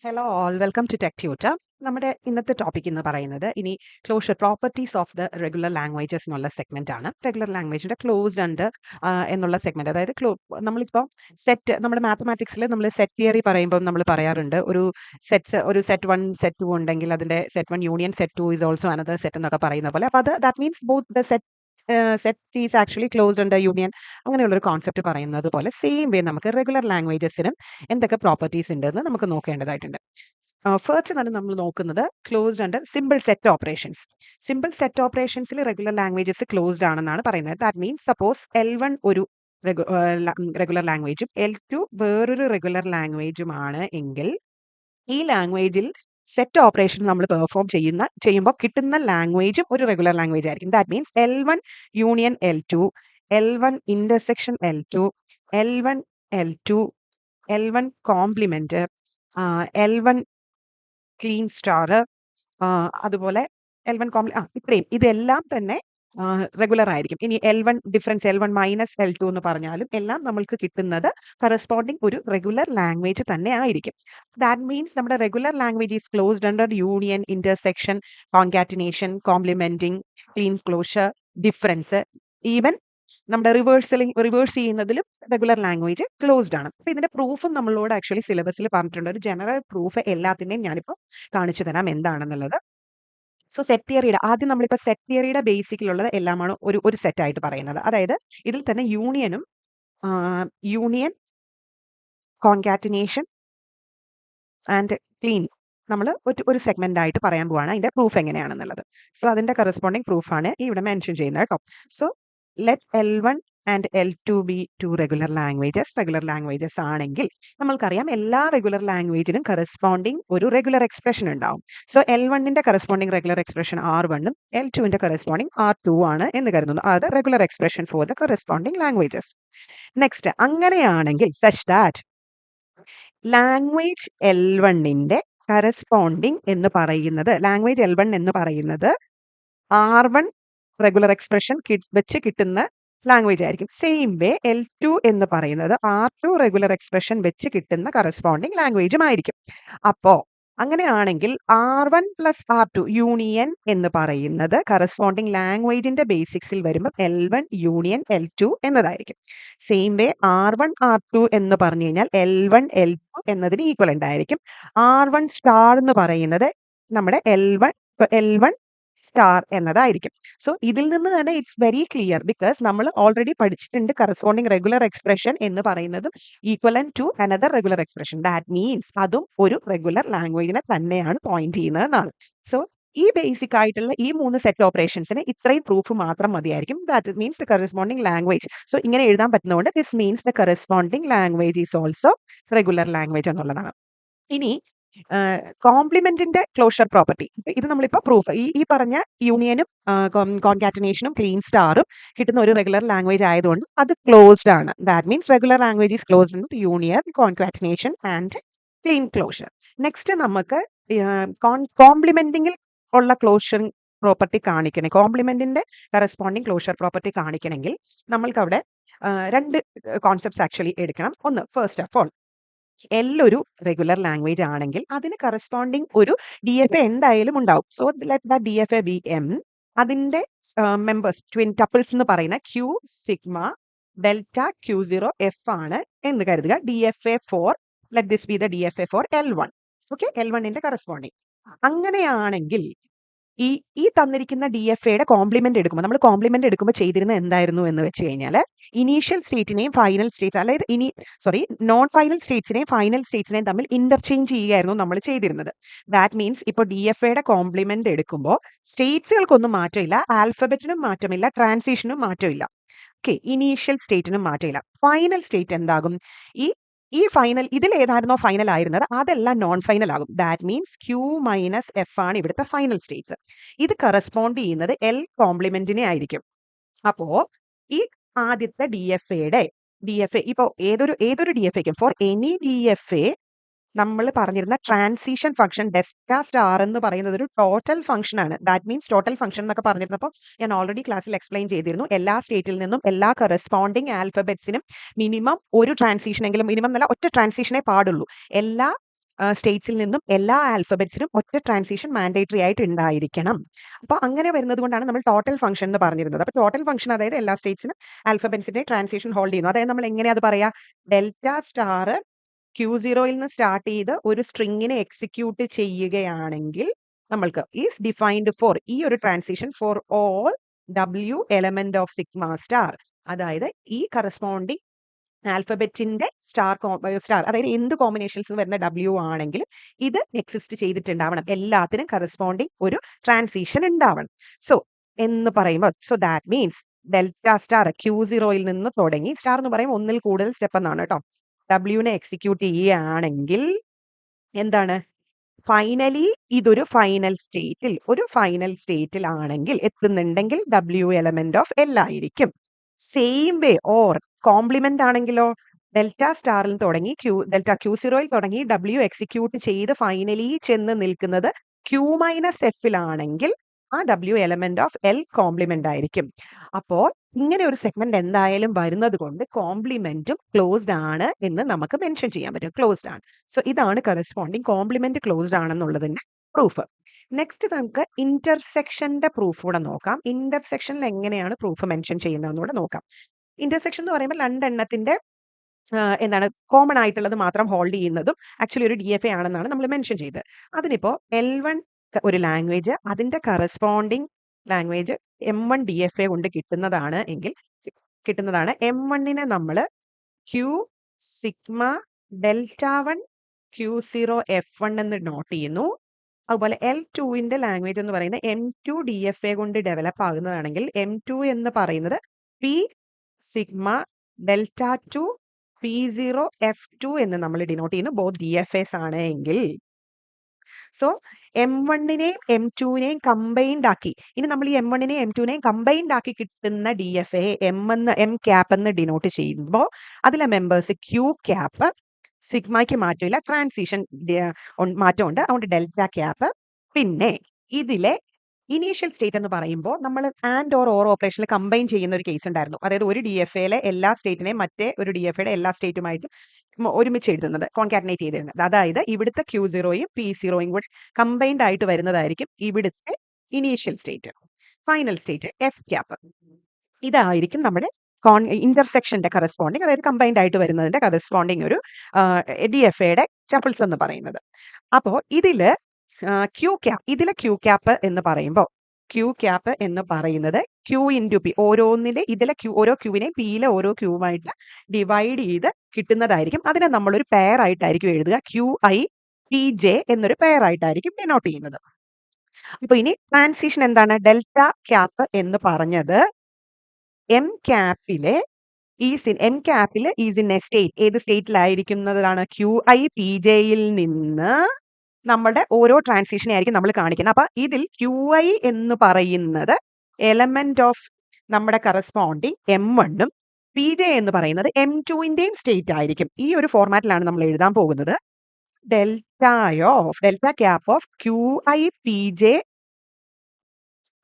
Hello all welcome to tech tutor. നമ്മുടെ ഇന്നത്തെ topic എന്ന് പറയുന്നത് ഇനി closure properties of the regular languages എന്നുള്ള സെഗ്മെന്റ് ആണ്. റെഗുലർ ലാംഗ്വേജിന്റെ ക്ലോസ്ഡ് ഉണ്ട് എന്നുള്ള സെഗ്മെന്റ്. അതായത് നമ്മളിപ്പോൾ നമ്മുടെ മാത്തമാറ്റിക്സിൽ നമ്മൾ സെറ്റ് തിയറി പറയുമ്പോൾ നമ്മൾ പറയാറുണ്ട് ഒരു സെറ്റ് വൺ സെറ്റ് ടു ഉണ്ടെങ്കിൽ അതിന്റെ set one union set two is also another set എന്നൊക്കെ പറയുന്ന പോലെ. അപ്പോൾ that means both the set is actually closed ഉണ്ട് യൂണിയൻ അങ്ങനെയുള്ള ഒരു കോൺസെപ്റ്റ് പറയുന്നത് പോലെ സെയിം വേ നമുക്ക് റെഗുലർ ലാംഗ്വേജസിനും എന്തൊക്കെ പ്രോപ്പർട്ടീസ് ഉണ്ടെന്ന് നമുക്ക് നോക്കേണ്ടതായിട്ടുണ്ട്. ഫസ്റ്റ് തന്നെ നമ്മൾ നോക്കുന്നത് closed under simple set operations. Simple set ഓപ്പറേഷൻസിൽ റെഗുലർ ലാംഗ്വേജസ് ക്ലോസ്ഡ് ആണെന്നാണ് പറയുന്നത്. ദാറ്റ് മീൻസ് സപ്പോസ് L1 ഒരു റെഗുലർ ലാംഗ്വേജും L2 വേറൊരു റെഗുലർ ലാംഗ്വേജുമാണ് എങ്കിൽ ഈ ലാംഗ്വേജിൽ സെറ്റ് ഓപ്പറേഷൻ നമ്മൾ പെർഫോം ചെയ്യുമ്പോൾ കിട്ടുന്ന ലാംഗ്വേജും ഒരു റെഗുലർ ലാംഗ്വേജ് ആയിരിക്കും. That means L1 union L2, L1 intersection L2, L1 L2, L1 complement, L1 Kleene star, അതുപോലെ L1 ഇതെല്ലാം തന്നെ റെഗുലർ ആയിരിക്കും. ഇനി L1 difference L1 minus L2 എന്ന് പറഞ്ഞാലും എല്ലാം നമ്മൾക്ക് കിട്ടുന്നത് കറസ്പോണ്ടിങ് ഒരു റെഗുലർ ലാംഗ്വേജ് തന്നെ ആയിരിക്കും. ദാറ്റ് മീൻസ് നമ്മുടെ regular language is closed under union, intersection, concatenation, complimenting, clean closure, difference, even നമ്മുടെ റിവേഴ്സ് ചെയ്യുന്നതിലും റെഗുലർ ലാംഗ്വേജ് ക്ലോസ്ഡ് ആണ്. അപ്പൊ ഇതിന്റെ പ്രൂഫും നമ്മളോട് ആക്ച്വലി സിലബസിൽ പറഞ്ഞിട്ടുണ്ട്. ഒരു ജനറൽ പ്രൂഫ് എല്ലാത്തിന്റെയും ഞാനിപ്പോൾ കാണിച്ചു തരാം എന്താണെന്നുള്ളത്. സോ ആദ്യം നമ്മളിപ്പോൾ സെറ്റ് തിയറിയുടെ ബേസിക്കിലുള്ളത് എല്ലാമാണ് ഒരു സെറ്റ് ആയിട്ട് പറയുന്നത്. അതായത് ഇതിൽ തന്നെ യൂണിയൻ, കോൺകാറ്റിനേഷൻ ആൻഡ് ക്ലീൻ നമ്മൾ ഒരു സെഗ്മെന്റ് ആയിട്ട് പറയാൻ പോവാണ് അതിന്റെ പ്രൂഫ് എങ്ങനെയാണെന്നുള്ളത്. സോ അതിന്റെ കറസ്പോണ്ടിങ് പ്രൂഫാണ് ഇവിടെ മെൻഷൻ ചെയ്യുന്നത് കേട്ടോ. So let L1 and L2 be two regular languages ആണെങ്കിൽ നമ്മൾക്കറിയാം എല്ലാ റെഗുലർ ലാംഗ്വേജിനും കറസ്പോണ്ടിങ് ഒരു റെഗുലർ എക്സ്പ്രഷൻ ഉണ്ടാവും. സോ L1ന്റെ കറസ്പോണ്ടിങ് റെഗുലർ എക്സ്പ്രഷൻ R1ഉം L2ന്റെ കറസ്പോണ്ടിങ് R2 ആണ് എന്ന് കരുതുന്നു. അത് regular expression for the corresponding languages. Next, അങ്ങനെയാണെങ്കിൽ സച്ച് ദാറ്റ് ലാംഗ്വേജ് L1ന്റെ കറസ്പോണ്ടിങ് എന്ന് പറയുന്നത് R1 റെഗുലർ എക്സ്പ്രഷൻ വെച്ച് കിട്ടുന്ന ലാംഗ്വേജ് ആയിരിക്കും. സെയിം വേ L2 എന്ന് പറയുന്നത് R2 റെഗുലർ എക്സ്പ്രഷൻ വെച്ച് കിട്ടുന്ന കറസ്പോണ്ടിങ് ലാംഗ്വേജും ആയിരിക്കും. അപ്പോ അങ്ങനെയാണെങ്കിൽ R1 പ്ലസ് R2 യൂണിയൻ എന്ന് പറയുന്നത് കറസ്പോണ്ടിങ് ലാംഗ്വേജിന്റെ ബേസിക്സിൽ വരുമ്പോൾ L1 union L2 എന്നതായിരിക്കും. Same way R1 R2 എന്ന് പറഞ്ഞു കഴിഞ്ഞാൽ L1 L2 എന്നതിന് ഈക്വലന്റ് ആയിരിക്കും. R1 സ്റ്റാർ എന്ന് പറയുന്നത് നമ്മുടെ L1 സ്റ്റാർ എന്നതായിരിക്കും. സോ ഇതിൽ നിന്ന് തന്നെ ഇറ്റ്സ് വെരി ക്ലിയർ, ബിക്കോസ് നമ്മൾ ഓൾറെഡി പഠിച്ചിട്ടുണ്ട് കറസ്പോണ്ടിങ് റെഗുലർ എക്സ്പ്രഷൻ എന്ന് പറയുന്നതും equivalent to another regular expression. That means അതും ഒരു റെഗുലർ ലാംഗ്വേജിനെ തന്നെയാണ് പോയിന്റ് ചെയ്യുന്നതെന്നാണ്. സോ ഈ ബേസിക് ആയിട്ടുള്ള ഈ 3 സെറ്റ് ഓപ്പറേഷൻസിന് ഇത്രയും പ്രൂഫ് മാത്രം മതിയായിരിക്കും. That means the corresponding language. So ഇങ്ങനെ എഴുതാൻ പറ്റുന്നതുകൊണ്ട് this means the corresponding language is also regular language എന്നുള്ളതാണ്. ഇനി കോംപ്ലിമെന്റിന്റെ ക്ലോഷർ പ്രോപ്പർട്ടി, ഇത് നമ്മളിപ്പോൾ പ്രൂഫ് ഈ പറഞ്ഞ യൂണിയനും കോൺകാറ്റിനേഷനും ക്ലീൻ സ്റ്റാറും കിട്ടുന്ന ഒരു റെഗുലർ ലാംഗ്വേജ് ആയതുകൊണ്ട് അത് ക്ലോസ്ഡ് ആണ്. That means regular language is closed in union, concatenation and Kleene closure. Next നമുക്ക് കോംപ്ലിമെന്റിങ്ങിൽ ഉള്ള ക്ലോഷർ പ്രോപ്പർട്ടി കോംപ്ലിമെന്റിന്റെ കറസ്പോണ്ടിങ് ക്ലോഷർ പ്രോപ്പർട്ടി കാണിക്കണമെങ്കിൽ നമ്മൾക്ക് അവിടെ രണ്ട് കോൺസെപ്റ്റ്സ് ആക്ച്വലി എടുക്കണം. ഒന്ന്, ഫസ്റ്റ് ഓഫ് ഓൾ L ഒരു റെഗുലർ ലാംഗ്വേജ് ആണെങ്കിൽ അതിന് കറസ്പോണ്ടിങ് ഒരു DFA എന്തായാലും ഉണ്ടാവും. So let the DFA be M. അതിന്റെ മെമ്പേഴ്സ് ട്വിൻ ടപ്പിൾസ് എന്ന് പറയുന്ന Q, sigma, delta, Q0, F ആണ് എന്ന് കരുതുക. DFA for let this be the DFA for L1. Okay, L1ന്റെ കറസ്പോണ്ടിങ്. അങ്ങനെയാണെങ്കിൽ ഈ തന്നിരിക്കുന്ന DFAയുടെ കോംപ്ലിമെന്റ് എടുക്കുമ്പോൾ ചെയ്തിരുന്ന എന്തായിരുന്നു എന്ന് വെച്ച് കഴിഞ്ഞാൽ ഇനീഷ്യൽ സ്റ്റേറ്റിനെയും ഫൈനൽ സ്റ്റേറ്റ്സ്, അതായത് നോൺ ഫൈനൽ സ്റ്റേറ്റ്സിനെയും ഫൈനൽ സ്റ്റേറ്റ്സിനെയും തമ്മിൽ ഇന്റർചേഞ്ച് ചെയ്യുകയായിരുന്നു നമ്മൾ ചെയ്തിരുന്നത്. ദാറ്റ് മീൻസ് ഇപ്പോൾ DFAയുടെ കോംപ്ലിമെന്റ് എടുക്കുമ്പോൾ സ്റ്റേറ്റ്സുകൾക്കൊന്നും മാറ്റമില്ല, ആൽഫബറ്റിനും മാറ്റമില്ല, ട്രാൻസിഷനും മാറ്റമില്ല. ഓക്കെ, ഇനീഷ്യൽ സ്റ്റേറ്റിനും മാറ്റമില്ല. ഫൈനൽ സ്റ്റേറ്റ് എന്താകും? ഈ ഫൈനൽ ഇതിൽ ഏതായിരുന്നോ ഫൈനൽ ആയിരുന്നത് അതെല്ലാം നോൺ ഫൈനൽ ആകും. That means Q minus F ആണ് ഇവിടുത്തെ ഫൈനൽ സ്റ്റേറ്റ്സ്. ഇത് കറസ്പോണ്ട് ചെയ്യുന്നത് L കോംപ്ലിമെന്റിനെ ആയിരിക്കും. അപ്പോ ഈ ആദ്യത്തെ DFA ഇപ്പോൾ ഏതൊരു DFAക്കും ഫോർ എനി DFA നമ്മൾ പറഞ്ഞിരുന്ന ട്രാൻസിഷൻ ഫംഗ്ഷൻ ഡെൽറ്റ സ്റ്റാർ എന്ന് പറയുന്നത് ഒരു ടോട്ടൽ ഫംഗ്ഷൻ ആണ്. ദാറ്റ് മീൻസ് ടോട്ടൽ ഫംഗ്ഷൻ എന്നൊക്കെ പറഞ്ഞിരുന്നപ്പോൾ ഞാൻ ഓൾറെഡി ക്ലാസ്സിൽ എക്സ്പ്ലെയിൻ ചെയ്തിരുന്നു. എല്ലാ സ്റ്റേറ്റിൽ നിന്നും എല്ലാ കറസ്പോണ്ടിങ് ആൽഫബറ്റ്സിനും മിനിമം ഒരു ട്രാൻസിഷൻ എങ്കിലും, മിനിമം എന്നല്ല ഒറ്റ ട്രാൻസിഷനേ പാടുള്ളൂ. എല്ലാ സ്റ്റേറ്റ്സിൽ നിന്നും എല്ലാ ആൽഫബറ്റ്സിനും ഒറ്റ ട്രാൻസിഷൻ മാൻഡേറ്ററി ആയിട്ട് ഉണ്ടായിരിക്കണം. അപ്പോൾ അങ്ങനെ വരുന്നത് കൊണ്ടാണ് നമ്മൾ ടോട്ടൽ ഫംഗ്ഷൻ എന്ന് പറഞ്ഞിരുന്നത്. അപ്പോൾ ടോട്ടൽ ഫംഗ്ഷൻ അതായത് എല്ലാ സ്റ്റേറ്റ്സിനും ആൽഫബറ്റ്സിന്റെ ട്രാൻസിഷൻ ഹോൾഡ് ചെയ്യുന്നു. അതായത് നമ്മൾ എങ്ങനെയാ അത് പറയാ? ഡെൽറ്റ സ്റ്റാർ Q0യിൽ നിന്ന് സ്റ്റാർട്ട് ചെയ്ത് ഒരു സ്ട്രിങ്ങിനെ എക്സിക്യൂട്ട് ചെയ്യുകയാണെങ്കിൽ നമ്മൾക്ക് ഈസ് ഡിഫൈൻഡ് ഫോർ ഈ ഒരു transition for all W element of sigma star. അതായത് ഈ കറസ്പോണ്ടിങ് ആൽഫബറ്റിന്റെ സ്റ്റാർ അതായത് എന്ത് കോമ്പിനേഷൻസ് വരുന്ന W ആണെങ്കിൽ ഇത് എക്സിസ്റ്റ് ചെയ്തിട്ടുണ്ടാവണം. എല്ലാത്തിനും കറസ്പോണ്ടിങ് ഒരു ട്രാൻസിഷൻ ഉണ്ടാവണം. സോ എന്ന് പറയുമ്പോൾ ദാറ്റ് മീൻസ് ഡെൽറ്റ സ്റ്റാർ Q0യിൽ നിന്ന് തുടങ്ങി സ്റ്റാർ എന്ന് പറയുമ്പോൾ ഒന്നിൽ കൂടുതൽ സ്റ്റെപ്പ് എന്നാണ് കേട്ടോ. Wനെ എക്സിക്യൂട്ട് ചെയ്യുകയാണെങ്കിൽ എന്താണ് ഫൈനലി ഇതൊരു ഫൈനൽ സ്റ്റേറ്റിൽ ആണെങ്കിൽ എത്തുന്നുണ്ടെങ്കിൽ W എലമെന്റ് ഓഫ് L ആയിരിക്കും. സെയിം വേ ഓർ കോംപ്ലിമെന്റ് ആണെങ്കിലോ ഡെൽറ്റ സ്റ്റാറിൽ തുടങ്ങി ഡെൽറ്റ Q0യിൽ തുടങ്ങി W എക്സിക്യൂട്ട് ചെയ്ത് ഫൈനലി ചെന്ന് നിൽക്കുന്നത് Q-F ആണെങ്കിൽ ആ W element of L complement ആയിരിക്കും. അപ്പോൾ ഇങ്ങനെ ഒരു സെഗ്മെന്റ് എന്തായാലും വരുന്നത് കൊണ്ട് കോംപ്ലിമെന്റും ക്ലോസ്ഡ് ആണ് എന്ന് നമുക്ക് മെൻഷൻ ചെയ്യാൻ പറ്റും. ക്ലോസ്ഡ് ആണ്. സോ ഇതാണ് കറസ്പോണ്ടിങ് കോംപ്ലിമെന്റ് ക്ലോസ്ഡ് ആണെന്നുള്ളതിന്റെ പ്രൂഫ്. നെക്സ്റ്റ് നമുക്ക് ഇന്റർസെക്ഷന്റെ പ്രൂഫ് കൂടെ നോക്കാം. ഇന്റർസെക്ഷനിൽ എങ്ങനെയാണ് പ്രൂഫ് മെൻഷൻ ചെയ്യുന്നതെന്ന് കൂടെ നോക്കാം. ഇന്റർസെക്ഷൻ എന്ന് പറയുമ്പോൾ രണ്ടെണ്ണത്തിന്റെ എന്താണ് കോമൺ ആയിട്ടുള്ളത് മാത്രം ഹോൾഡ് ചെയ്യുന്നതും ആക്ച്വലി ഒരു DFA ആണെന്നാണ് നമ്മൾ മെൻഷൻ ചെയ്തത്. അതിനിപ്പോ L1 ഒരു ലാംഗ്വേജ് അതിന്റെ കറസ്പോണ്ടിങ് ലാംഗ്വേജ് M1 DFA കൊണ്ട് കിട്ടുന്നതാണ് എങ്കിൽ M1നെ നമ്മൾ Q sigma delta 1 Q0 F1 എന്ന് നോട്ട് ചെയ്യുന്നു. അതുപോലെ L2ന്റെ ലാംഗ്വേജ് എന്ന് പറയുന്നത് M2 DFA കൊണ്ട് ഡെവലപ്പ് ആകുന്നതാണെങ്കിൽ M2 എന്ന് പറയുന്നത് P sigma delta 2 P0 F2 എന്ന് നമ്മൾ ഡിനോട്ട് ചെയ്യുന്നു. ബോത്ത് DFAs ആണ് എങ്കിൽ സോ M1നെയും M2നെയും കമ്പൈൻഡ് ആക്കി ഇനി നമ്മൾ ഈ M1നെയും M2നെയും കമ്പൈൻഡ് ആക്കി കിട്ടുന്ന DFA M ക്യാപ്പ് എന്ന് ഡിനോട്ട് ചെയ്യുമ്പോൾ അതിലെ മെമ്പേഴ്സ് Q ക്യാപ്പ് സിഗ്മയ്ക്ക് മാറ്റമില്ല, ട്രാൻസിഷൻ മാറ്റമുണ്ട്, അതുകൊണ്ട് ഡെൽറ്റ ക്യാപ്പ്. പിന്നെ ഇതിലെ ഇനീഷ്യൽ സ്റ്റേറ്റ് എന്ന് പറയുമ്പോൾ നമ്മൾ ആൻഡ് ഓർ ഓപ്പറേഷനിൽ കമ്പൈൻ ചെയ്യുന്ന ഒരു കേസ് ഉണ്ടായിരുന്നു. അതായത് ഒരു DFAയിലെ എല്ലാ സ്റ്റേറ്റിനെയും മറ്റേ ഒരു DFAയുടെ എല്ലാ സ്റ്റേറ്റുമായിട്ട് ഒരുമിച്ച് എഴുതുന്നത്, കോൺകാറ്റിനേറ്റ് ചെയ്തിരുന്നത്. അതായത് ഇവിടുത്തെ Q0യും P0യും കൂടി കമ്പൈൻഡ് ആയിട്ട് വരുന്നതായിരിക്കും ഇവിടുത്തെ initial state. Final state F cap. ഇതായിരിക്കും നമ്മുടെ ഇന്റർസെക്ഷന്റെ കറസ്പോണ്ടിങ്, അതായത് കമ്പൈൻഡ് ആയിട്ട് വരുന്നതിന്റെ കറസ്പോണ്ടിങ് ഒരു DFAയുടെ ചപ്പിൾസ് എന്ന് പറയുന്നത്. അപ്പോൾ ഇതില് Q ക്യാപ്പ് എന്ന് പറയുമ്പോൾ Q ഇൻറ്റു P ഓരോന്നിലെ ഇതിലെ ഓരോ Qവിനെയും Pയിലെ ഓരോ Qവുമായിട്ട് ഡിവൈഡ് ചെയ്ത് കിട്ടുന്നതായിരിക്കും. അതിനെ നമ്മളൊരു പെയർ ആയിട്ടായിരിക്കും എഴുതുക. QI PJ എന്നൊരു പെയർ ആയിട്ടായിരിക്കും ഡിനോട്ട് ചെയ്യുന്നത്. അപ്പൊ ഇനി ട്രാൻസിഷൻ എന്താണ്? ഡെൽറ്റ ക്യാപ്പ് എന്ന് പറഞ്ഞത് M ക്യാപ്പിലെ ഈസ് ഇൻ എ സ്റ്റേറ്റ്. ഏത് സ്റ്റേറ്റിലായിരിക്കുന്നതാണ്? QI PJയിൽ നിന്ന് നമ്മുടെ ഓരോ ട്രാൻസിഷനെ ആയിരിക്കും നമ്മൾ കാണിക്കുന്നത്. അപ്പൊ ഇതിൽ QI എന്ന് പറയുന്നത് എലമെന്റ് ഓഫ് നമ്മുടെ കറസ്പോണ്ടിങ് M1ഉം PJ എന്ന് പറയുന്നത് M2ന്റെയും സ്റ്റേറ്റ് ആയിരിക്കും. ഈ ഒരു ഫോർമാറ്റിലാണ് നമ്മൾ എഴുതാൻ പോകുന്നത്. Delta cap of QI PJ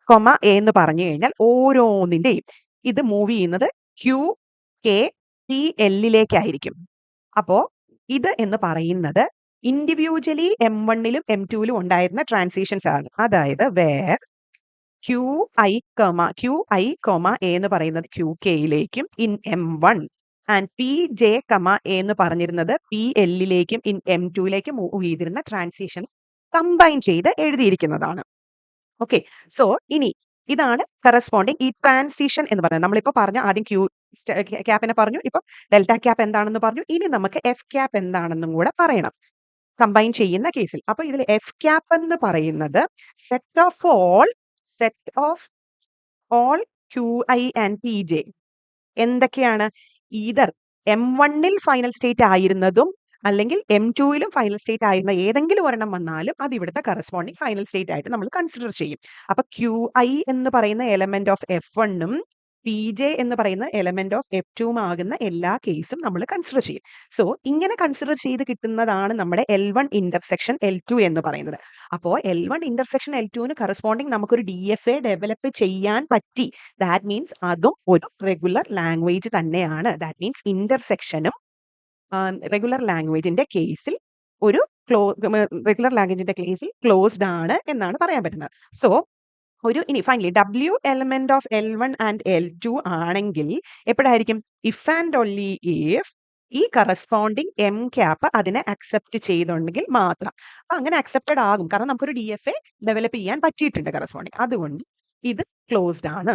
A എന്ന് പറഞ്ഞു കഴിഞ്ഞാൽ ഓരോന്നിന്റെയും ഇത് മൂവ് ചെയ്യുന്നത് QKPLലേക്കായിരിക്കും. അപ്പോ ഇത് എന്ന് പറയുന്നത് ഇൻഡിവിജ്വലി M1ലും M2ലും ഉണ്ടായിരുന്ന ട്രാൻസിഷൻസ് ആണ്. അതായത് വേർ QI, A എന്ന് പറയുന്നത് QKയിലേക്കും in M1 and PJ, A എന്ന് പറഞ്ഞിരുന്നത് PLലേക്കും ഇൻ M2ലേക്കും മൂവ് ചെയ്തിരുന്ന ട്രാൻസിഷൻ കമ്പൈൻ ചെയ്ത് എഴുതിയിരിക്കുന്നതാണ്. ഓക്കെ, സോ ഇനി ഇതാണ് കറസ്പോണ്ടിങ് ഈ ട്രാൻസിഷൻ എന്ന് പറയുന്നത്. നമ്മളിപ്പോൾ പറഞ്ഞു ആദ്യം Q ക്യാപ്പിനെ പറഞ്ഞു, ഇപ്പം ഡെൽറ്റ ക്യാപ്പ് എന്താണെന്ന് പറഞ്ഞു. ഇനി നമുക്ക് F ക്യാപ്പ് എന്താണെന്നും കൂടെ പറയണം കമ്പൈൻ ചെയ്യുന്ന കേസിൽ. അപ്പൊ ഇതിൽ F ക്യാപ്പ് എന്ന് പറയുന്നത് set of all QI and PJ എന്തൊക്കെയാണ്? ഈതർ M1ൽ ഫൈനൽ സ്റ്റേറ്റ് ആയിരുന്നതും അല്ലെങ്കിൽ M2ലും ഫൈനൽ സ്റ്റേറ്റ് ആയിരുന്ന ഏതെങ്കിലും ഒരെണ്ണം വന്നാലും അത് ഇവിടുത്തെ കറസ്പോണ്ടിങ് ഫൈനൽ സ്റ്റേറ്റ് ആയിട്ട് നമ്മൾ കൺസിഡർ ചെയ്യും. അപ്പൊ QI എന്ന് പറയുന്ന എലമെന്റ് ഓഫ് F1ഉം PJ എന്ന് പറയുന്ന എലമെന്റ് ഓഫ് F2ഉം ആകുന്ന എല്ലാ കേസും നമ്മൾ കൺസിഡർ ചെയ്യും. സോ ഇങ്ങനെ കൺസിഡർ ചെയ്ത് കിട്ടുന്നതാണ് നമ്മുടെ L1 ഇന്റർസെക്ഷൻ L2 എന്ന് പറയുന്നത്. അപ്പോൾ L1 ഇന്റർസെക്ഷൻ L2ന് കറസ്പോണ്ടിങ് നമുക്കൊരു DFA ഡെവലപ്പ് ചെയ്യാൻ പറ്റി. ദാറ്റ് മീൻസ് അതും ഒരു റെഗുലർ ലാംഗ്വേജ് തന്നെയാണ്. ദാറ്റ് മീൻസ് ഇന്റർസെക്ഷനും റെഗുലർ ലാംഗ്വേജിന്റെ കേസിൽ ഒരു റെഗുലർ ലാംഗ്വേജിന്റെ കേസിൽ ക്ലോസ്ഡ് ആണ് എന്നാണ് പറയാൻ പറ്റുന്നത്. സോ ഇനി finally W element of L1 and L2 ആണെങ്കിൽ എപ്പോഴായിരിക്കും? ഇഫ് ആൻഡ് ഓൺലി ഇഫ് ഈ കറസ്പോണ്ടിങ് എം ക്യാപ്പ് അതിനെ അക്സെപ്റ്റ് ചെയ്തുണ്ടെങ്കിൽ മാത്രം. അപ്പൊ അങ്ങനെ അക്സെപ്റ്റഡ് ആകും, കാരണം നമുക്കൊരു DFA ഡെവലപ്പ് ചെയ്യാൻ പറ്റിയിട്ടുണ്ട് കറസ്പോണ്ടിങ്. അതുകൊണ്ട് ഇത് ക്ലോസ്ഡ് ആണ്.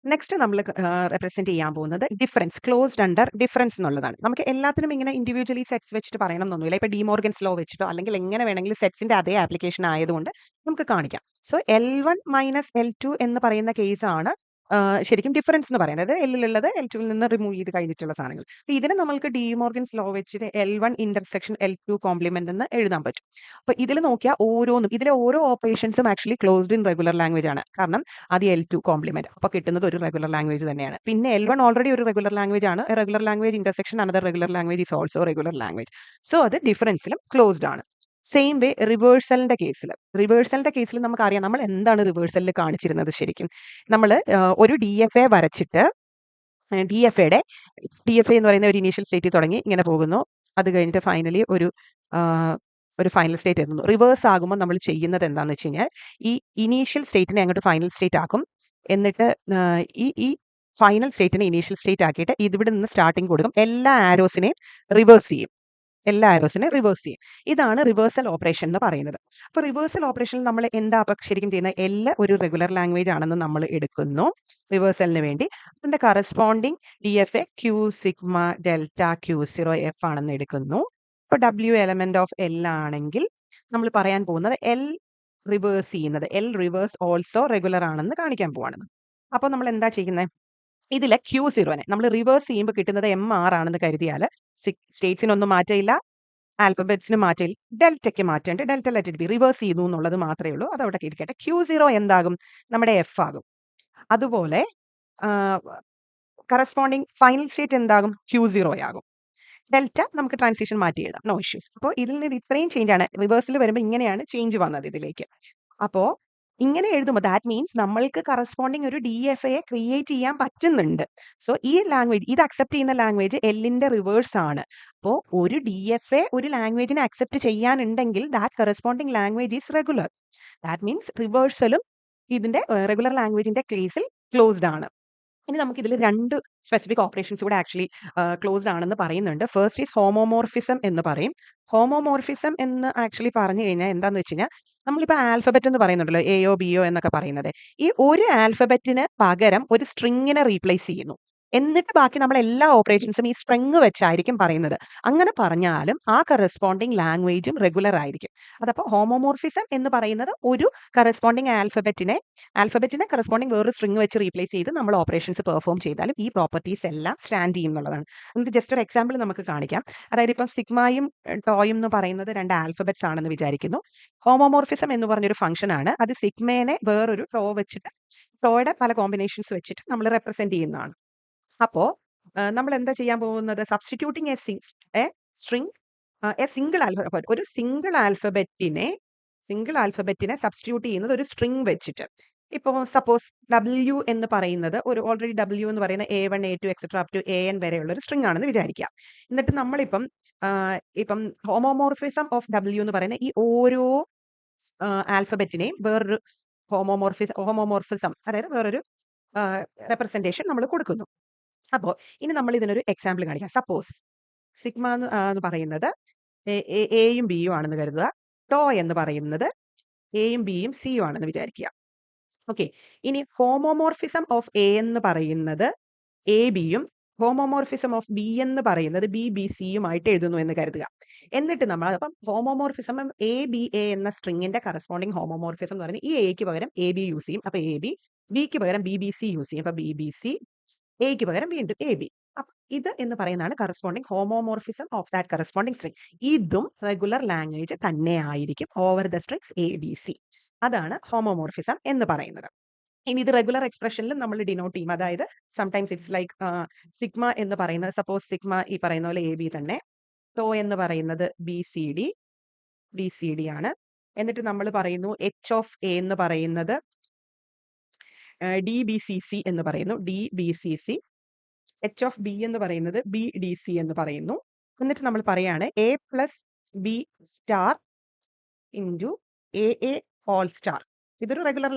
നെക്സ്റ്റ് നമ്മൾ റെപ്രസെന്റ് ചെയ്യാൻ പോകുന്നത് ഡിഫറൻസ്, ക്ലോസ്ഡ് അണ്ടർ ഡിഫറൻസ് എന്നുള്ളതാണ്. നമുക്ക് എല്ലാത്തിനും ഇങ്ങനെ ഇൻഡിവിജ്വലി സെറ്റ്സ് വെച്ചിട്ട് പറയണം എന്നൊന്നുമില്ല. ഇപ്പൊ ഡിമോർഗൻസ് ലോ വെച്ചിട്ടോ അല്ലെങ്കിൽ എങ്ങനെ വേണമെങ്കിലും സെറ്റ്സിന്റെ അതേ ആപ്ലിക്കേഷൻ ആയതുകൊണ്ട് നമുക്ക് കാണിക്കാം. സോ L1 മൈനസ് L2 എന്ന് പറയുന്ന കേസാണ് ശരിക്കും ഡിഫറൻസ് എന്ന് പറയുന്നത്. എല്ലിലുള്ളത് L2 നിന്ന് റിമൂവ് ചെയ്ത് കഴിഞ്ഞിട്ടുള്ള സാധനങ്ങൾ. അപ്പൊ ഇതിനെ നമ്മൾക്ക് ഡിമോർഗൻസ് ലോ വെച്ചിട്ട് L1 ഇന്റർസെക്ഷൻ L2 കോംപ്ലിമെന്റ് എന്ന് എഴുതാൻ പറ്റും. അപ്പൊ ഇതിൽ നോക്കിയാൽ ഓരോന്നും, ഇതിലെ ഓരോ ഓപ്പറേഷൻസും actually closed in regular language ആണ്. കാരണം അത് L2 കോംപ്ലിമെന്റ്, അപ്പൊ കിട്ടുന്നത് ഒരു റെഗുലർ ലാംഗ്വേജ് തന്നെയാണ്. പിന്നെ L1 ഓൾറെഡി ഒരു റെഗുലർ ലാംഗ്വേജ് ആണ്. Regular language intersection another regular language is also regular language. So അത് ഡിഫറൻസിലും ക്ലോസ്ഡ് ആണ്. സെയിം വേ റിവേഴ്സലിന്റെ കേസിൽ നമുക്കറിയാം നമ്മൾ എന്താണ് റിവേഴ്സലിൽ കാണിച്ചിരുന്നത്. ശരിക്കും നമ്മൾ ഒരു DFA വരച്ചിട്ട് DFA എന്ന് പറയുന്ന ഒരു ഇനീഷ്യൽ സ്റ്റേറ്റിൽ തുടങ്ങി ഇങ്ങനെ പോകുന്നു. അത് കഴിഞ്ഞിട്ട് ഫൈനലി ഒരു ഫൈനൽ സ്റ്റേറ്റ് എത്തുന്നു. റിവേഴ്സ് ആകുമ്പോൾ നമ്മൾ ചെയ്യുന്നത് എന്താണെന്ന് വെച്ച് കഴിഞ്ഞാൽ ഈ ഇനീഷ്യൽ സ്റ്റേറ്റിനെ അങ്ങോട്ട് ഫൈനൽ സ്റ്റേറ്റ് ആക്കും. എന്നിട്ട് ഈ ഫൈനൽ സ്റ്റേറ്റിനെ ഇനീഷ്യൽ സ്റ്റേറ്റ് ആക്കിയിട്ട് ഇവിടെ നിന്ന് സ്റ്റാർട്ടിങ് കൊടുക്കും. എല്ലാ ആരോസിനെയും റിവേഴ്സ് ചെയ്യും. ഇതാണ് റിവേഴ്സൽ ഓപ്പറേഷൻ എന്ന് പറയുന്നത്. അപ്പോൾ റിവേഴ്സൽ ഓപ്പറേഷനിൽ നമ്മൾ എന്താ ശരിക്കും ചെയ്യുന്നത്? L ഒരു റെഗുലർ ലാംഗ്വേജ് ആണെന്ന് നമ്മൾ എടുക്കുന്നു റിവേഴ്സലിന് വേണ്ടി. അതിന്റെ corresponding DFA Q sigma delta Q0 F ആണെന്ന് എടുക്കുന്നു. ഇപ്പോൾ W എലമെന്റ് ഓഫ് L ആണെങ്കിൽ നമ്മൾ പറയാൻ പോകുന്നത് L റിവേഴ്സ് ഓൾസോ റെഗുലർ ആണെന്ന് കാണിക്കാൻ പോവാണ്. അപ്പോൾ നമ്മൾ എന്താ ചെയ്യുന്നത്? ഇതിലെ Q0നെ നമ്മൾ റിവേഴ്സ് ചെയ്യുമ്പോൾ കിട്ടുന്നത് MR ആണെന്ന് കരുതിയാൽ സ്റ്റേറ്റ്സിനൊന്നും മാറ്റമില്ല, ആൽഫബറ്റ്സിന് മാറ്റമില്ല, ഡെൽറ്റയ്ക്ക് മാറ്റമുണ്ട്. Delta let it be, reverse ചെയ്യുന്നു എന്നുള്ളത് മാത്രമേ ഉള്ളൂ. അത് അവിടെ ഇരിക്കട്ടെ. Q0 എന്താകും? നമ്മുടെ F ആകും. അതുപോലെ കറസ്പോണ്ടിങ് ഫൈനൽ സ്റ്റേറ്റ് എന്താകും? Q0 ആകും. ഡെൽറ്റ നമുക്ക് ട്രാൻസിഷൻ മാറ്റി എഴുതാം, നോ ഇഷ്യൂസ്. അപ്പോൾ ഇതിൽ നിന്ന് ഇത്രയും ചേഞ്ച് ആണ്. റിവേഴ്സിൽ വരുമ്പോൾ ഇങ്ങനെയാണ് ചേഞ്ച് വന്നത് ഇതിലേക്ക്. അപ്പോൾ ഇങ്ങനെ എഴുതുമ്പോൾ ദാറ്റ് മീൻസ് നമ്മൾക്ക് കറസ്പോണ്ടിങ് ഒരു DFA ക്രിയേറ്റ് ചെയ്യാൻ പറ്റുന്നുണ്ട്. സോ ഈ ലാംഗ്വേജ്, ഇത് അക്സെപ്റ്റ് ചെയ്യുന്ന ലാംഗ്വേജ് Lന്റെ റിവേഴ്സ് ആണ്. അപ്പോൾ ഒരു DFA ഒരു ലാംഗ്വേജിനെ അക്സെപ്റ്റ് ചെയ്യാനുണ്ടെങ്കിൽ that corresponding language is regular. That means റിവേഴ്സലും ഇതിന്റെ റെഗുലർ ലാംഗ്വേജിന്റെ കേസിൽ ക്ലോസ്ഡ് ആണ്. ഇനി നമുക്ക് ഇതിൽ 2 സ്പെസിഫിക് ഓപ്പറേഷൻസ് കൂടെ ആക്ച്വലി ക്ലോസ്ഡ് ആണെന്ന് പറയുന്നുണ്ട്. ഫസ്റ്റ് ഈസ് ഹോമോമോർഫിസം എന്ന് പറയും. ഹോമോമോർഫിസം എന്ന് ആക്ച്വലി പറഞ്ഞു കഴിഞ്ഞാൽ എന്താന്ന് വെച്ച് കഴിഞ്ഞാൽ നമ്മളിപ്പോൾ ആൽഫബറ്റ് എന്ന് പറയുന്നുണ്ടല്ലോ, എയോ ബിയോ എന്നൊക്കെ പറയുന്നത്. ഈ ഒരു ആൽഫബറ്റിന് പകരം ഒരു സ്ട്രിങ്ങിനെ റീപ്ലേസ് ചെയ്യുന്നു. എന്നിട്ട് ബാക്കി നമ്മൾ എല്ലാ ഓപ്പറേഷൻസും ഈ സ്ട്രിങ് വെച്ചായിരിക്കും പറയുന്നത്. അങ്ങനെ പറഞ്ഞാലും ആ കറസ്പോണ്ടിങ് ലാംഗ്വേജും റെഗുലർ ആയിരിക്കും. അതപ്പോൾ ഹോമോമോർഫിസം എന്ന് പറയുന്നത് ഒരു കറസ്പോണ്ടിങ് ആൽഫബറ്റിനെ കറസ്പോണ്ടിങ് വേറൊരു സ്ട്രിങ് വെച്ച് റീപ്ലേസ് ചെയ്ത് നമ്മൾ ഓപ്പറേഷൻസ് പെർഫോം ചെയ്താലും ഈ പ്രോപ്പർട്ടീസ് എല്ലാം സ്റ്റാൻഡ് ചെയ്യും എന്നുള്ളതാണ്. നമുക്ക് ജസ്റ്റ് ഒരു എക്സാമ്പിൾ നമുക്ക് കാണിക്കാം. അതായത് ഇപ്പം സിഗ്മയും ടോയും എന്ന് പറയുന്നത് 2 ആൽഫബറ്റ്സ് ആണെന്ന് വിചാരിക്കുന്നു. ഹോമോമോർഫിസം എന്ന് പറഞ്ഞൊരു ഫംഗ്ഷൻ ആണ്. അത് സിഗ്മേനെ വേറൊരു ടോ വെച്ചിട്ട്, ടോയുടെ പല കോമ്പിനേഷൻസ് വെച്ചിട്ട് നമ്മൾ റെപ്രസെന്റ് ചെയ്യുന്നതാണ്. അപ്പോൾ നമ്മൾ എന്താ ചെയ്യാൻ പോകുന്നത്? Substituting A string A single alphabet, ഒരു സിംഗിൾ ആൽഫബറ്റിനെ സബ്സ്റ്റിറ്റ്യൂട്ട് ചെയ്യുന്നത് ഒരു സ്ട്രിങ് വെച്ചിട്ട്. ഇപ്പോൾ സപ്പോസ് W എന്ന് പറയുന്നത് ഓൾറെഡി W എന്ന് പറയുന്ന A1 A2 etcetera up to AN വരെയുള്ള ഒരു സ്ട്രിങ് ആണെന്ന് വിചാരിക്കാം. എന്നിട്ട് നമ്മളിപ്പം ഇപ്പം ഹോമോമോർഫിസം ഓഫ് W എന്ന് പറയുന്ന ഈ ഓരോ ആൽഫബറ്റിനെയും വേറൊരു ഹോമോമോർഫിസം, അതായത് വേറൊരു റെപ്രസെന്റേഷൻ നമ്മൾ കൊടുക്കുന്നു. അപ്പോൾ ഇനി നമ്മൾ ഇതിനൊരു എക്സാമ്പിൾ കാണിക്കാം. സപ്പോസ് സിഗ്മ എന്ന് പറയുന്നത് എയും ബിയും ആണെന്ന് കരുതുക. ടോ എന്ന് പറയുന്നത് എയും ബിയും സിയും ആണെന്ന് വിചാരിക്കുക. ഓക്കെ, ഇനി ഹോമോമോർഫിസം ഓഫ് എ എന്ന് പറയുന്നത് എ ബിയും ഹോമോമോർഫിസം ഓഫ് ബി എന്ന് പറയുന്നത് ബി ബി സിയുമായിട്ട് എഴുതുന്നു എന്ന് കരുതുക. എന്നിട്ട് നമ്മൾ അപ്പം ഹോമോമോർഫിസം എ എന്ന സ്ട്രിങ്ങിന്റെ കറസ്പോണ്ടിങ് ഹോമോമോർഫിസം എന്ന് പറയുന്നത് ഈ എക്ക് പകരം എ ബി യൂസ് ചെയ്യും. അപ്പൊ എ ബി, ബിക്ക് പകരം ബി ബി സി യൂസ് ചെയ്യും. അപ്പൊ ബി ബി സി, എക്ക് പകരം വീണ്ടും എ ബി. ഇത് എന്ന് പറയുന്നതാണ് corresponding homomorphism of that corresponding string. ഇതും റെഗുലർ ലാംഗ്വേജ് തന്നെ ആയിരിക്കും over the strings A B C. അതാണ് ഹോമോമോർഫിസം എന്ന് പറയുന്നത്. ഇനി ഇത് റെഗുലർ എക്സ്പ്രഷനിലും നമ്മൾ ഡിനോട്ട് ചെയ്യും. അതായത് സംടൈംസ് ഇറ്റ്സ് ലൈക്ക് സിഗ്മ എന്ന് പറയുന്നത്, സപ്പോസ് സിഗ്മ ഈ പറയുന്ന പോലെ എ ബി തന്നെ, ടോ എന്ന് പറയുന്നത് ബി സി ഡി ആണ്. എന്നിട്ട് നമ്മൾ പറയുന്നു എച്ച് ഓഫ് എ എന്ന് പറയുന്നത് ഡി ബി സി സി എന്ന് പറയുന്നു, D B C C. H of B എന്ന് പറയുന്നത് ബി ഡി സി എന്ന് പറയുന്നു. എന്നിട്ട് നമ്മൾ പറയാണ് A plus B star into A A whole star. ഇതൊരു റെഗുലർ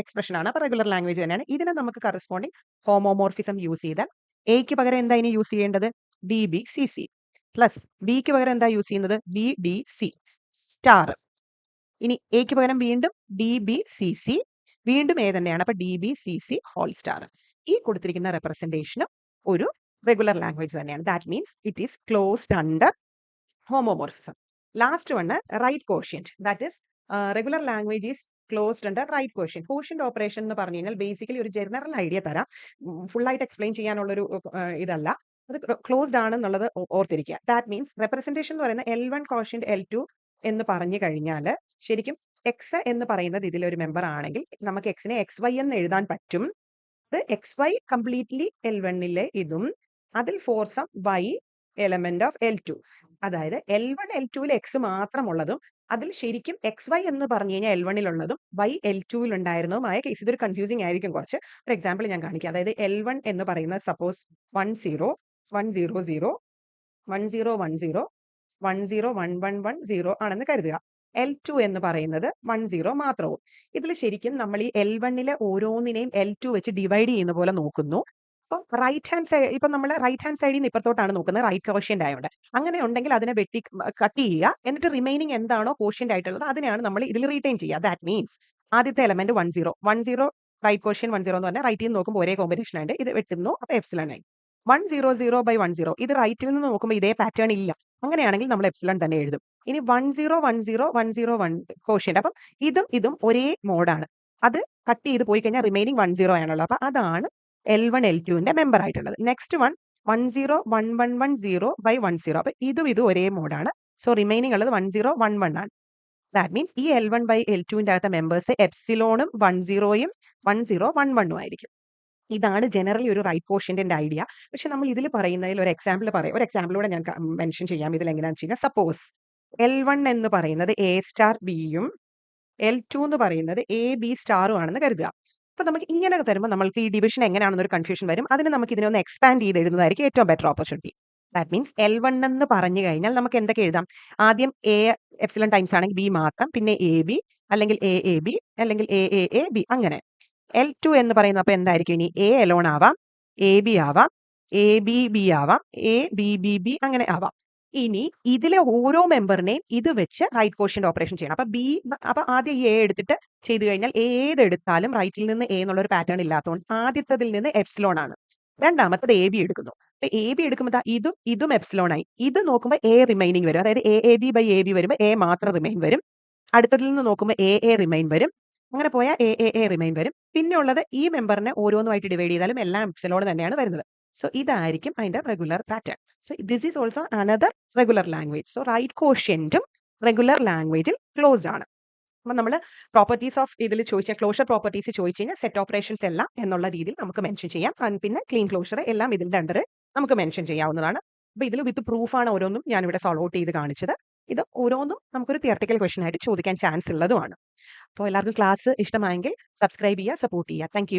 എക്സ്പ്രഷൻ ആണ്. അപ്പോൾ റെഗുലർ ലാംഗ്വേജ് തന്നെയാണ്. ഇതിനെ നമുക്ക് കറസ്പോണ്ടിങ് ഹോമോമോർഫിസം യൂസ് ചെയ്താൽ എക്ക് പകരം എന്താ ഇനി യൂസ് ചെയ്യേണ്ടത്? D B C C plus ബിക്ക് പകരം എന്താ യൂസ് ചെയ്യുന്നത്? B D C star. ഇനി എക്ക് പകരം വീണ്ടും ഡി ബി സി സി, വീണ്ടും എ തന്നെയാണ്. അപ്പൊ D B C C whole star. ഈ കൊടുത്തിരിക്കുന്ന റെപ്രസെന്റേഷനും ഒരു റെഗുലർ ലാംഗ്വേജ് തന്നെയാണ്. That means it is closed under homomorphism. Last one, right quotient. That is, regular language is closed under right quotient. Quotient operation എന്ന് പറഞ്ഞു കഴിഞ്ഞാൽ ബേസിക്കലി ഒരു general idea തരാം. ഫുൾ ആയിട്ട് എക്സ്പ്ലെയിൻ ചെയ്യാനുള്ളൊരു ഇതല്ല. അത് ക്ലോസ്ഡ് ആണെന്നുള്ളത് ഓർത്തിരിക്കുക. ദാറ്റ് മീൻസ് റെപ്രസെന്റേഷൻ എന്ന് പറയുന്ന L1 quotient L2 എന്ന് പറഞ്ഞു കഴിഞ്ഞാൽ ശരിക്കും എക്സ് എന്ന് പറയുന്നത് ഇതിലൊരു മെമ്പർ ആണെങ്കിൽ നമുക്ക് എക്സിനെ എക്സ് വൈ എന്ന് എഴുതാൻ പറ്റും. അത് എക്സ് വൈ കംപ്ലീറ്റ്ലി L1 ഇതും അതിൽ for some Y element of L2. അതായത് L1 L2 എക്സ് മാത്രമുള്ളതും അതിൽ ശരിക്കും എക്സ് വൈ എന്ന് പറഞ്ഞു കഴിഞ്ഞാൽ L1 ഉള്ളതും വൈ L2 ഉണ്ടായിരുന്നതുമായ കേസ്. ഇതൊരു കൺഫ്യൂസിംഗ് ആയിരിക്കും കുറച്ച്. ഒരു എക്സാമ്പിൾ ഞാൻ കാണിക്കാം. അതായത് L1 എന്ന് പറയുന്നത് സപ്പോസ് 10 100 1010 101110 ആണെന്ന് കരുതുക. L2 എന്ന് പറയുന്നത് 10 മാത്രവും. ഇതിൽ ശരിക്കും നമ്മൾ ഈ L1 ഓരോന്നിനെയും L2 വെച്ച് ഡിവൈഡ് ചെയ്യുന്ന പോലെ നോക്കുന്നു. അപ്പം റൈറ്റ് ഹാൻഡ് സൈഡ് ഇപ്പൊ നമ്മൾ റൈറ്റ് ഹാൻഡ് സൈഡിൽ നിന്ന് ഇപ്പുറത്തോട്ടാണ് നോക്കുന്നത്, റൈറ്റ് കോഷ്യന്റ് ആയതുകൊണ്ട്. അങ്ങനെ ഉണ്ടെങ്കിൽ അതിനെ കട്ട് ചെയ്യുക. എന്നിട്ട് റിമൈനിങ് എന്താണോ കോഷ്യന്റ് ആയിട്ടുള്ളത് അതിനെയാണ് നമ്മൾ ഇതിൽ റീറ്റെയിൻ ചെയ്യുക. ദാറ്റ് മീൻസ് ആദ്യത്തെ എലമെന്റ് 10 റൈറ്റ് കോഷ്യൻ 10 എന്ന് പറഞ്ഞാൽ റൈറ്റിൽ നിന്ന് നോക്കുമ്പോൾ ഒരേ കോമ്പിനേഷൻ ആയിട്ട് ഇത് വെട്ടുന്നു. അപ്പൊ എപ്സിലൺ ആയി. 100/10 ഇത് റൈറ്റിൽ നിന്ന് നോക്കുമ്പോൾ ഇതേ പാറ്റേൺ ഇല്ല. അങ്ങനെയാണെങ്കിൽ നമ്മൾ എപ്സിലൺ തന്നെ എഴുതും. ഇനി 10 കോഷ്യന്റ്. അപ്പം ഇതും ഒരേ മോഡാണ്. അത് കട്ട് ചെയ്ത് പോയി കഴിഞ്ഞാൽ റിമൈനിങ് 10 ആണുള്ളത്. അപ്പൊ അതാണ് L1 L2 മെമ്പർ ആയിട്ടുള്ളത്. നെക്സ്റ്റ് 10 അപ്പൊ ഇതും ഒരേ മോഡാണ്. സോ റിമൈനിങ് ഉള്ളത് 1011 ആണ്. ദാറ്റ് മീൻസ് ഈ L1/L2 അകത്തെ മെമ്പേഴ്സ് എപ്സിലോണും 10യും 1011 ആയിരിക്കും. ഇതാണ് ജനറലി ഒരു റൈറ്റ് കോഷ്യന്റിന്റെ ഐഡിയ. പക്ഷെ നമ്മൾ ഇതിൽ പറയുന്നതിൽ ഒരു എക്സാമ്പിൾ പറയാം. ഒരു എക്സാമ്പിളൂടെ ഞാൻ മെൻഷൻ ചെയ്യാം. ഇതിൽ എങ്ങനെയാണെന്ന് വെച്ച് കഴിഞ്ഞാൽ സപ്പോസ് L1 എന്ന് പറയുന്നത് എ സ്റ്റാർ ബിയും L2 എന്ന് പറയുന്നത് എ ബി സ്റ്റാറും ആണെന്ന് കരുതുക. അപ്പൊ നമുക്ക് ഇങ്ങനെ തരുമ്പോൾ നമ്മൾക്ക് ഈ ഡിവിഷൻ എങ്ങനെയാണെന്നൊരു കൺഫ്യൂഷൻ വരും. അതിന് നമുക്ക് ഇതിനെ ഒന്ന് എക്സ്പാൻഡ് ചെയ്ത് എഴുതുന്നതായിരിക്കും ഏറ്റവും better opportunity. That means L1 എന്ന് പറഞ്ഞു കഴിഞ്ഞാൽ നമുക്ക് എന്തൊക്കെ എഴുതാം? ആദ്യം എ എപ്സിലൺ ടൈംസ് ആണെങ്കിൽ ബി മാത്രം, പിന്നെ എ ബി അല്ലെങ്കിൽ എ എ ബി അല്ലെങ്കിൽ എ എ എ ബി അങ്ങനെ. L2 എന്ന് പറയുന്നത് അപ്പൊ എന്തായിരിക്കും? ഇനി എ എലോൺ ആവാം, എ ബി ആവാം, എ ബി ബി ആവാം, എ ബി ബി ബി അങ്ങനെ ആവാം. ഇനി ഇതിലെ ഓരോ മെമ്പറിനെയും ഇത് വെച്ച് റൈറ്റ് കോഷ്യന്റ് ഓപ്പറേഷൻ ചെയ്യണം. അപ്പൊ ആദ്യം ഈ എ എടുത്തിട്ട് ചെയ്തു കഴിഞ്ഞാൽ ഏതെടുത്താലും റൈറ്റിൽ നിന്ന് എ എന്നുള്ള ഒരു പാറ്റേൺ ഇല്ലാത്തതുകൊണ്ട് ആദ്യത്തതിൽ നിന്ന് എപ്സിലോൺ ആണ്. രണ്ടാമത്തത് എ ബി എടുക്കുന്നു. അപ്പൊ എ ബി എടുക്കുമ്പോൾ ഇതും എപ്സിലോൺ ആയി. ഇത് നോക്കുമ്പോൾ എ റിമൈനിങ് വരും. അതായത് A B by A B വരുമ്പോൾ എ മാത്രം റിമൈൻ വരും. അടുത്തതിൽ നിന്ന് നോക്കുമ്പോൾ എ റിമൈൻ വരും. അങ്ങനെ പോയാൽ എ റിമൈൻ വരും. പിന്നെ ഉള്ളത് ഈ മെമ്പറിനെ ഓരോന്നുമായിട്ട് ഡിവൈഡ് ചെയ്താലും എല്ലാം എപ്സിലോൺ തന്നെയാണ് വരുന്നത്. സോ ഇതായിരിക്കും അതിന്റെ regular pattern. So this is also another regular language. So right കോഷ്യന്റും റെഗുലർ ലാംഗ്വേജിൽ ക്ലോസ്ഡ് ആണ്. അപ്പൊ നമ്മൾ പ്രോപ്പർട്ടീസ് ഓഫ് ഇതിൽ ചോദിച്ചാൽ ക്ലോഷർ പ്രോപ്പർട്ടീസ് ചോദിച്ചു കഴിഞ്ഞാൽ സെറ്റ് ഓപ്പറേഷൻസ് എല്ലാം എന്നുള്ള രീതിയിൽ നമുക്ക് മെൻഷൻ ചെയ്യാം. പിന്നെ ക്ലീൻ ക്ലോഷർ എല്ലാം ഇതിന്റെ അണ്ടർ നമുക്ക് മെൻഷൻ ചെയ്യാവുന്നതാണ്. അപ്പൊ ഇതിൽ വിത്ത് പ്രൂഫാണ് ഓരോന്നും ഞാൻ ഇവിടെ സോൾവ് ഔട്ട് ചെയ്ത് കാണിച്ചത്. ഇത് ഓരോന്നും നമുക്കൊരു തിയറട്ടിക്കൽ ക്വസ്റ്റൻ ആയിട്ട് ചോദിക്കാൻ ചാൻസ് ഉള്ളതുമാണ്. അപ്പോൾ എല്ലാവർക്കും ക്ലാസ് ഇഷ്ടമായെങ്കിൽ സബ്സ്ക്രൈബ് ചെയ്യുക, സപ്പോർട്ട് ചെയ്യുക. താങ്ക്